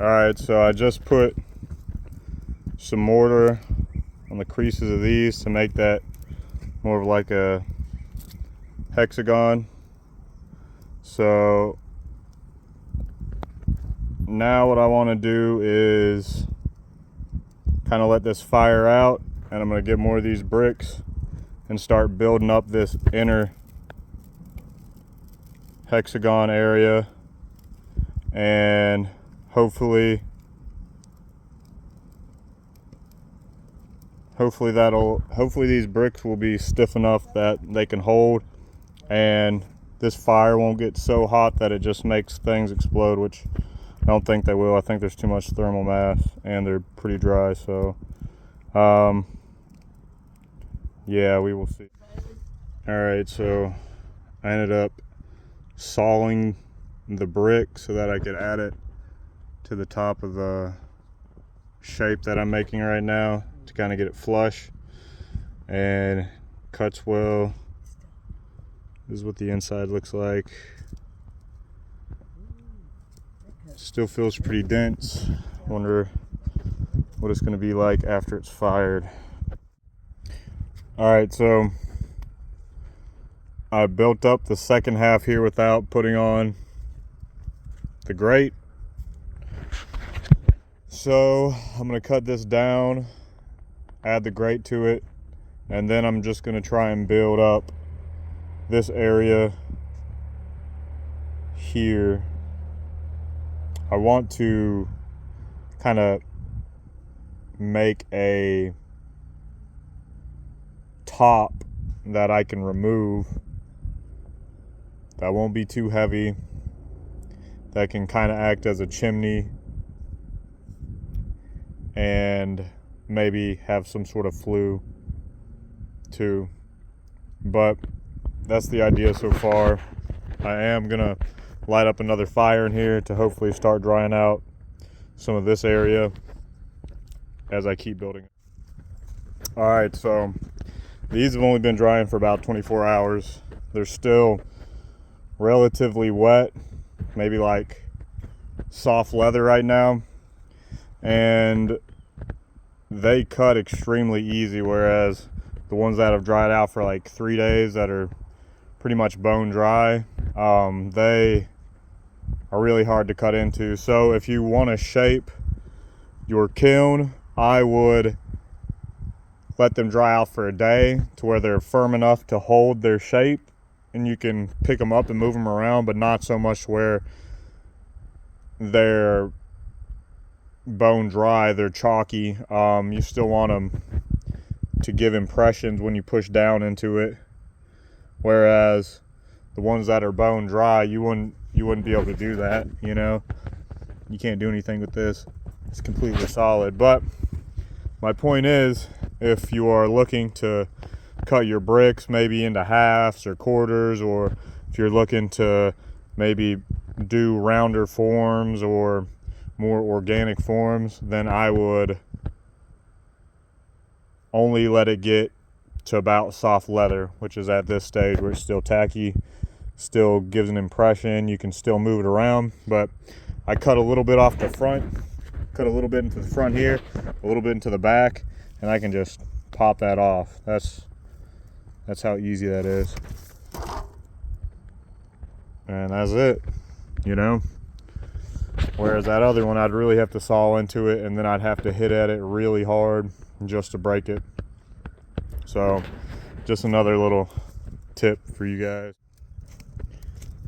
All right, so I just put some mortar on the creases of these to make that more of like a hexagon. So now what I want to do is kind of let this fire out, and I'm going to get more of these bricks and start building up this inner hexagon area, and hopefully these bricks will be stiff enough that they can hold, and this fire won't get so hot that it just makes things explode, which I don't think they will. I think there's too much thermal mass and they're pretty dry, so yeah, we will see. All right, so I ended up sawing the brick so that I could add it to the top of the shape that I'm making right now to kind of get it flush, and cuts well. This is what the inside looks like. Still feels pretty dense. Wonder what it's going to be like after it's fired. All right, so I built up the second half here without putting on the grate. So I'm going to cut this down, add the grate to it, and then I'm just going to try and build up this area here. I want to kind of make a top that I can remove that won't be too heavy, that can kind of act as a chimney and maybe have some sort of flue too. But that's the idea so far. I am gonna light up another fire in here to hopefully start drying out some of this area as I keep building. All right, so these have only been drying for about 24 hours. They're still relatively wet, maybe like soft leather right now, and they cut extremely easy, whereas the ones that have dried out for like 3 days that are pretty much bone dry, they are really hard to cut into. So if you want to shape your kiln, I would let them dry out for a day to where they're firm enough to hold their shape, and you can pick them up and move them around, but not so much where they're bone dry, they're chalky. You still want them to give impressions when you push down into it, whereas the ones that are bone dry, you wouldn't be able to do that. You know, you can't do anything with this. It's completely solid. But my point is, if you are looking to cut your bricks maybe into halves or quarters, or if you're looking to maybe do rounder forms or more organic forms, then I would only let it get to about soft leather, which is at this stage where it's still tacky, still gives an impression. You can still move it around, but I cut a little bit off the front, cut a little bit into the front here, a little bit into the back, and I can just pop that off. That's how easy that is. And that's it, you know. Whereas that other one, I'd really have to saw into it, and then I'd have to hit at it really hard just to break it. So just another little tip for you guys.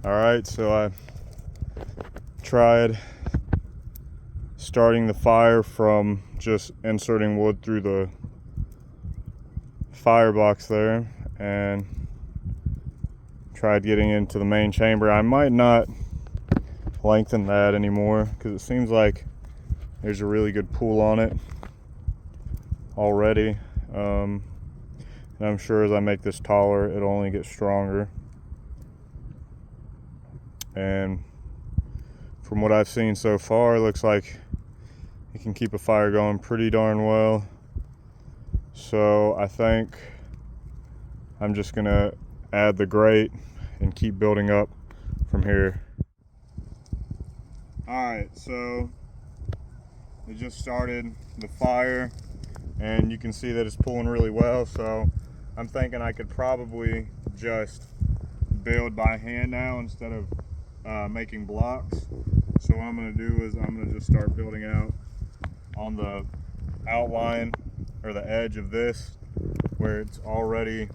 All right, so I tried starting the fire from just inserting wood through the firebox there, and tried getting into the main chamber. I might not lengthen that anymore because it seems like there's a really good pull on it already, and I'm sure as I make this taller it'll only get stronger. And from what I've seen so far, it looks like it can keep a fire going pretty darn well. So I think I'm just gonna add the grate and keep building up from here. Alright, so It just started the fire, and you can see that it's pulling really well, so I'm thinking I could probably just build by hand now instead of making blocks. So what I'm going to do is I'm going to just start building out on the outline or the edge of this where it's already,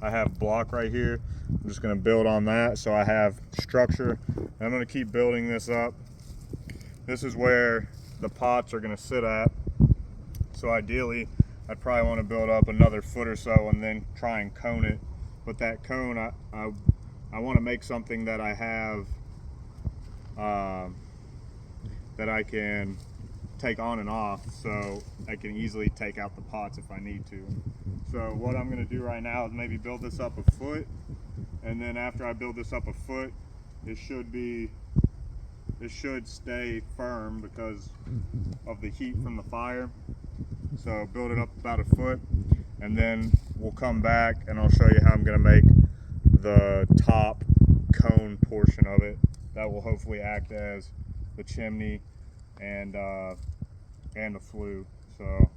I have block right here. I'm just going to build on that so I have structure. And I'm going to keep building this up. This is where the pots are going to sit at. So ideally I'd probably want to build up another foot or so and then try and cone it. But that cone, I want to make something that I have that I can take on and off, so I can easily take out the pots if I need to. So what I'm going to do right now is maybe build this up a foot, and then after I build this up a foot, it should stay firm because of the heat from the fire. So build it up about a foot, and then we'll come back and I'll show you how I'm going to make the top cone portion of it. That will hopefully act as the chimney and the flue. So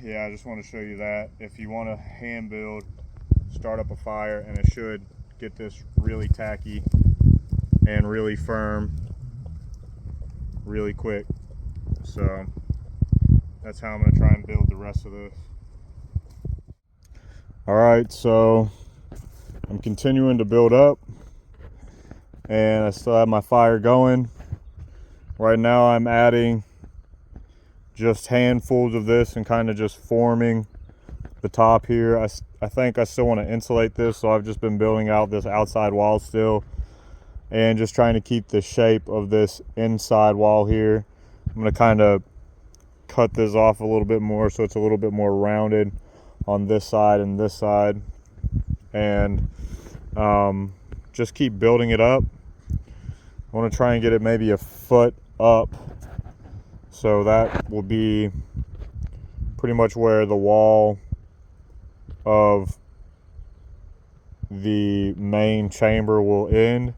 yeah, I just want to show you that. If you want to hand build, start up a fire, and it should get this really tacky and really firm really quick. So that's how I'm going to try and build the rest of this. Alright, so I'm continuing to build up, and I still have my fire going. Right now I'm adding just handfuls of this and kind of just forming the top here. I think I still want to insulate this, so I've just been building out this outside wall still and just trying to keep the shape of this inside wall here. I'm going to kind of cut this off a little bit more so it's a little bit more rounded on this side and this side, and just keep building it up. I want to try and get it maybe a foot up, so that will be pretty much where the wall of the main chamber will end,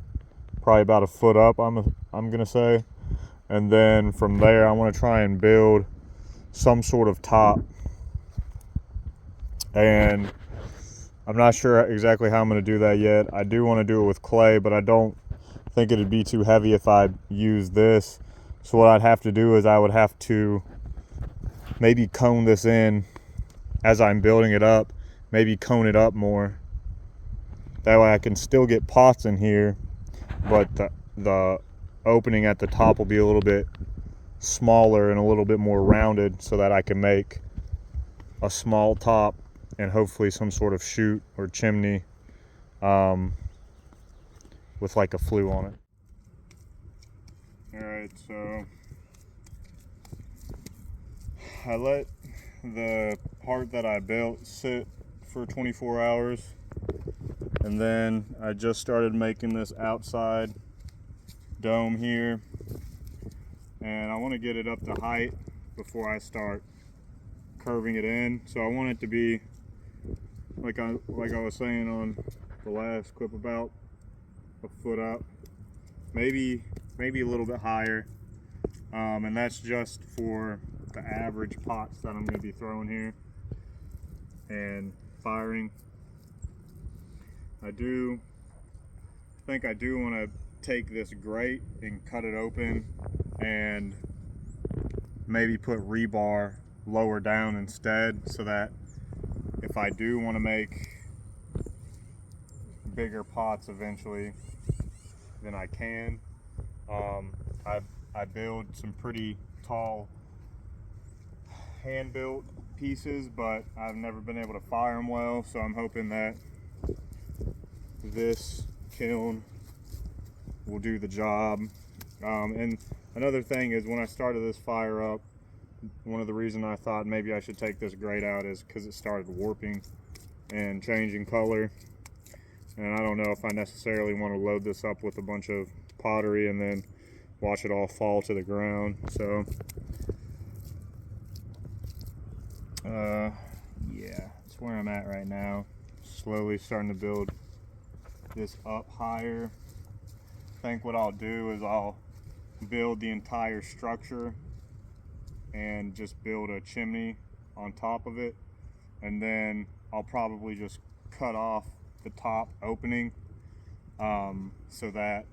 probably about a foot up, I'm gonna say. And then from there I want to try and build some sort of top, and I'm not sure exactly how I'm going to do that yet. I do want to do it with clay, but I don't think it'd be too heavy if I use this. So what I'd have to do is I would have to maybe cone this in as I'm building it up, maybe cone it up more. That way I can still get pots in here, but the opening at the top will be a little bit smaller and a little bit more rounded, so that I can make a small top and hopefully some sort of chute or chimney with like a flue on it. Alright, so I let the part that I built sit for 24 hours, and then I just started making this outside dome here, and I want to get it up to height before I start curving it in. So I want it to be like I was saying on the last clip, about a foot up, maybe a little bit higher, and that's just for the average pots that I'm going to be throwing here and firing. I think I do want to take this grate and cut it open and maybe put rebar lower down instead, so that if I do want to make bigger pots eventually, then I can. I build some pretty tall hand-built pieces, but I've never been able to fire them well, so I'm hoping that this kiln will do the job. And another thing is, when I started this fire up, one of the reasons I thought maybe I should take this grate out is because it started warping and changing color, and I don't know if I necessarily want to load this up with a bunch of pottery and then watch it all fall to the ground. So yeah, that's where I'm at right now. Slowly starting to build this up higher. I think what I'll do is I'll build the entire structure and just build a chimney on top of it, and then I'll probably just cut off the top opening so that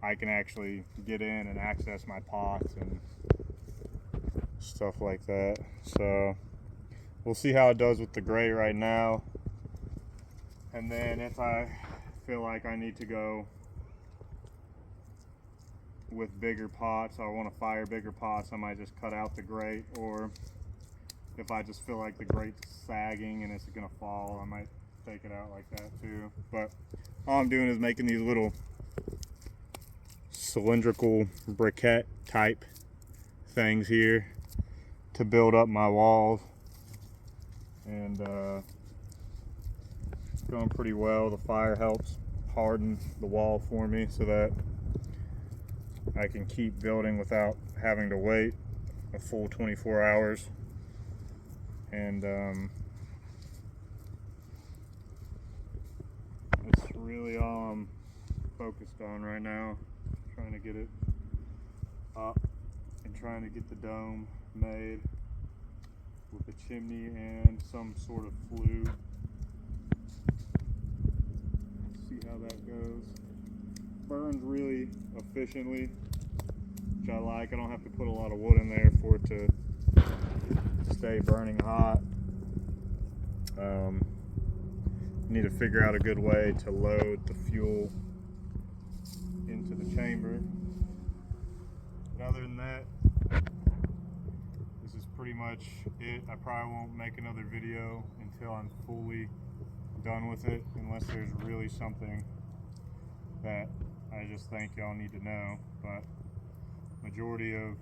I can actually get in and access my pots and stuff like that. So we'll see how it does with the gray right now, and then if I feel like I need to go with bigger pots, I want to fire bigger pots, I might just cut out the grate, or if I just feel like the grate's sagging and it's gonna fall, I might take it out like that too. But all I'm doing is making these little cylindrical briquette type things here to build up my walls, and it's going pretty well. The fire helps harden the wall for me so that I can keep building without having to wait a full 24 hours. And that's really all I'm focused on right now, trying to get it up and trying to get the dome made with a chimney and some sort of flue. See how that goes. Burns really efficiently, which I like. I don't have to put a lot of wood in there for it to stay burning hot. Need to figure out a good way to load the fuel into the chamber. But other than that, this is pretty much it. I probably won't make another video until I'm fully done with it, unless there's really something that I just think y'all need to know. But majority of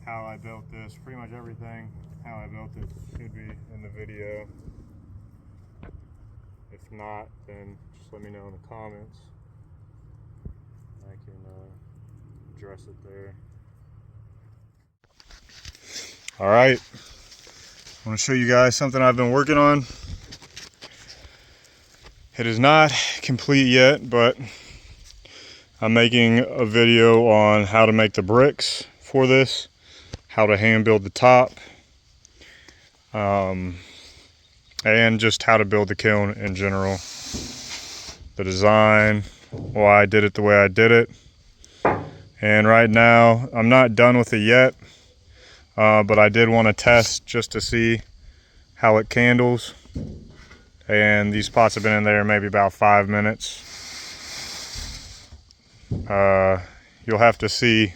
how I built this, pretty much everything how I built it should be in the video. If not, then just let me know in the comments. I can address it there. All right, I want to show you guys something I've been working on. It is not complete yet, but I'm making a video on how to make the bricks for this, how to hand build the top, and just how to build the kiln in general. The design, why I did it the way I did it. And right now, I'm not done with it yet, but I did want to test just to see how it candles. And these pots have been in there maybe about 5 minutes. You'll have to see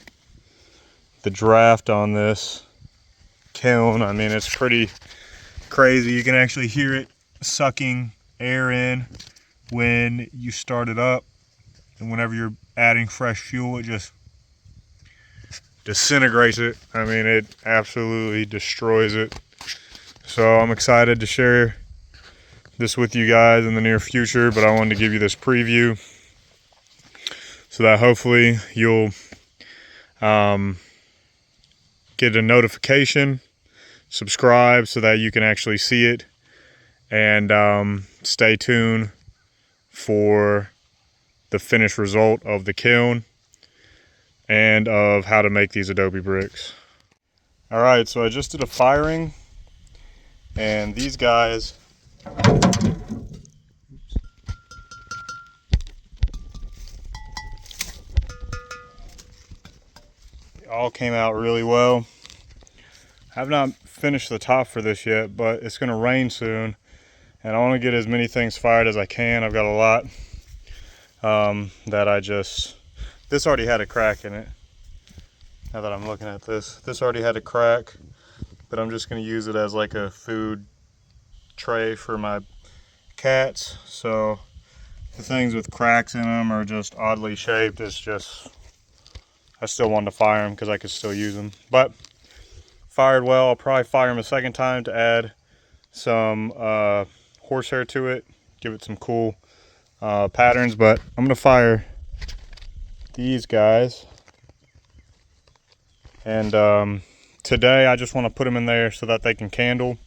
the draft on this kiln. I mean, it's pretty crazy. You can actually hear it sucking air in when you start it up, and whenever you're adding fresh fuel, it just disintegrates it. I mean, it absolutely destroys it. So I'm excited to share this with you guys in the near future, but I wanted to give you this preview so that hopefully you'll get a notification, subscribe so that you can actually see it, and stay tuned for the finished result of the kiln and of how to make these adobe bricks. All right, so I just did a firing, and these guys all came out really well. I have not finished the top for this yet, but it's going to rain soon, and I want to get as many things fired as I can. I've got a lot that this already had a crack in it. Now that I'm looking at this already had a crack, but I'm just going to use it as like a food tray for my cats. So the things with cracks in them are just oddly shaped. It's just, I still wanted to fire them because I could still use them. But fired well. I'll probably fire them a second time to add some horsehair to it, give it some cool patterns. But I'm going to fire these guys. And today I just want to put them in there so that they can candle.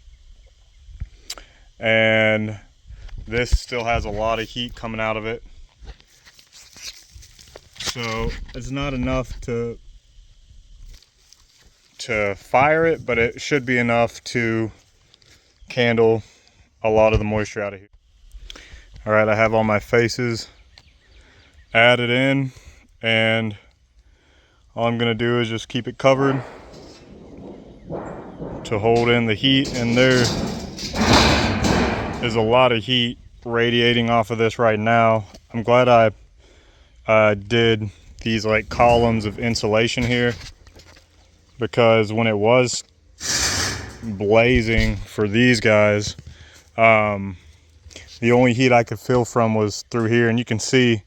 And this still has a lot of heat coming out of it. So it's not enough to fire it, but it should be enough to candle a lot of the moisture out of here. All right, I have all my faces added in, and all I'm gonna do is just keep it covered to hold in the heat. And there is a lot of heat radiating off of this right now. I'm glad I did these like columns of insulation here, because when it was blazing for these guys, the only heat I could feel from was through here. And you can see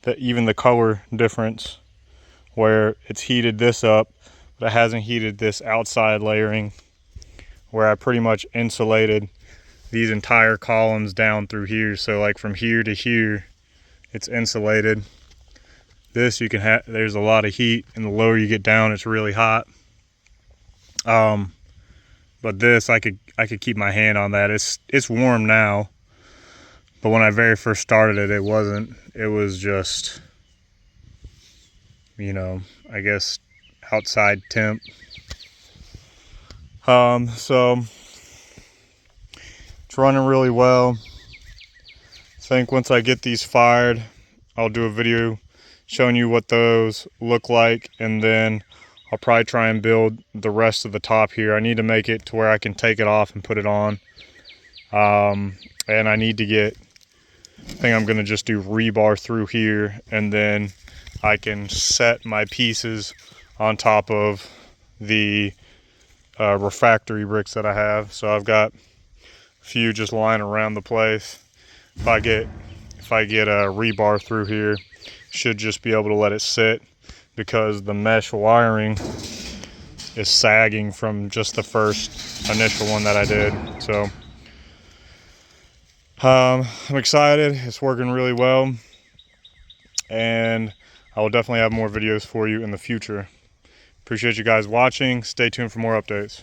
that even the color difference, where it's heated this up, but it hasn't heated this outside layering, where I pretty much insulated these entire columns down through here. So like from here to here, it's insulated. This you can have, there's a lot of heat, and the lower you get down, it's really hot. But this, I could keep my hand on that. It's warm now, but when I very first started it, it wasn't. It was just, you know, I guess outside temp. So it's running really well. I think once I get these fired, I'll do a video showing you what those look like, and then I'll probably try and build the rest of the top here. I need to make it to where I can take it off and put it on. And I need to get, I think I'm gonna just do rebar through here, and then I can set my pieces on top of the refractory bricks that I have. So I've got a few just lying around the place. If I get a rebar through here, should just be able to let it sit, because the mesh wiring is sagging from just the first initial one that I did. So I'm excited. It's working really well, and I will definitely have more videos for you in the future. Appreciate you guys watching. Stay tuned for more updates.